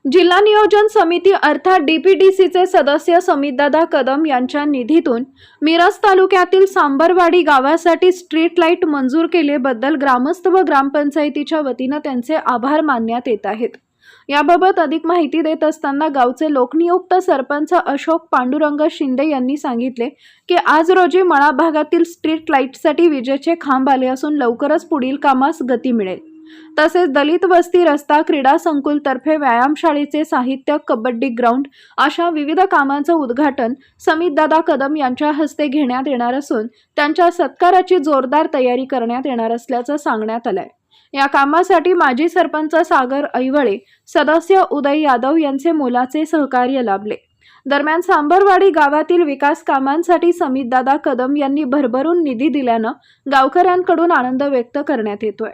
जिल्हा नियोजन समिती अर्थात डीपीडीसीचे सदस्य समितदादा कदम यांच्या निधीतून मिरज तालुक्यातील सांबरवाडी गावासाठी स्ट्रीट लाईट मंजूर केल्याबद्दल ग्रामस्थ व ग्रामपंचायतीच्या वतीने त्यांचे आभार मानण्यात येत आहेत। याबाबत अधिक माहिती देत असताना गावचे लोकनियुक्त सरपंच अशोक पांडुरंग शिंदे यांनी सांगितले की आज रोजी मळा भागातील स्ट्रीट लाईटसाठी विजेचे खांब आले असून लवकरच पुढील कामास गती मिळेल। तसेच दलित वस्ती रस्ता क्रीडा संकुल तर्फे व्यायामशाळेचे साहित्य कबड्डी ग्राउंड अशा विविध कामांचे उद्घाटन समितदादा कदम यांच्या हस्ते घेण्यात येणार असून त्यांच्या सत्काराची जोरदार तयारी करण्यात येणार असल्याचं सांगण्यात आलंय। या कामासाठी माजी सरपंच सागर ऐवळे सदस्य उदय यादव यांचे मोलाचे सहकार्य लाभले। दरम्यान सांबरवाडी गावातील विकास कामांसाठी समितदादा कदम यांनी भरभरून निधी दिल्यानं गावकऱ्यांकडून आनंद व्यक्त करण्यात येतोय।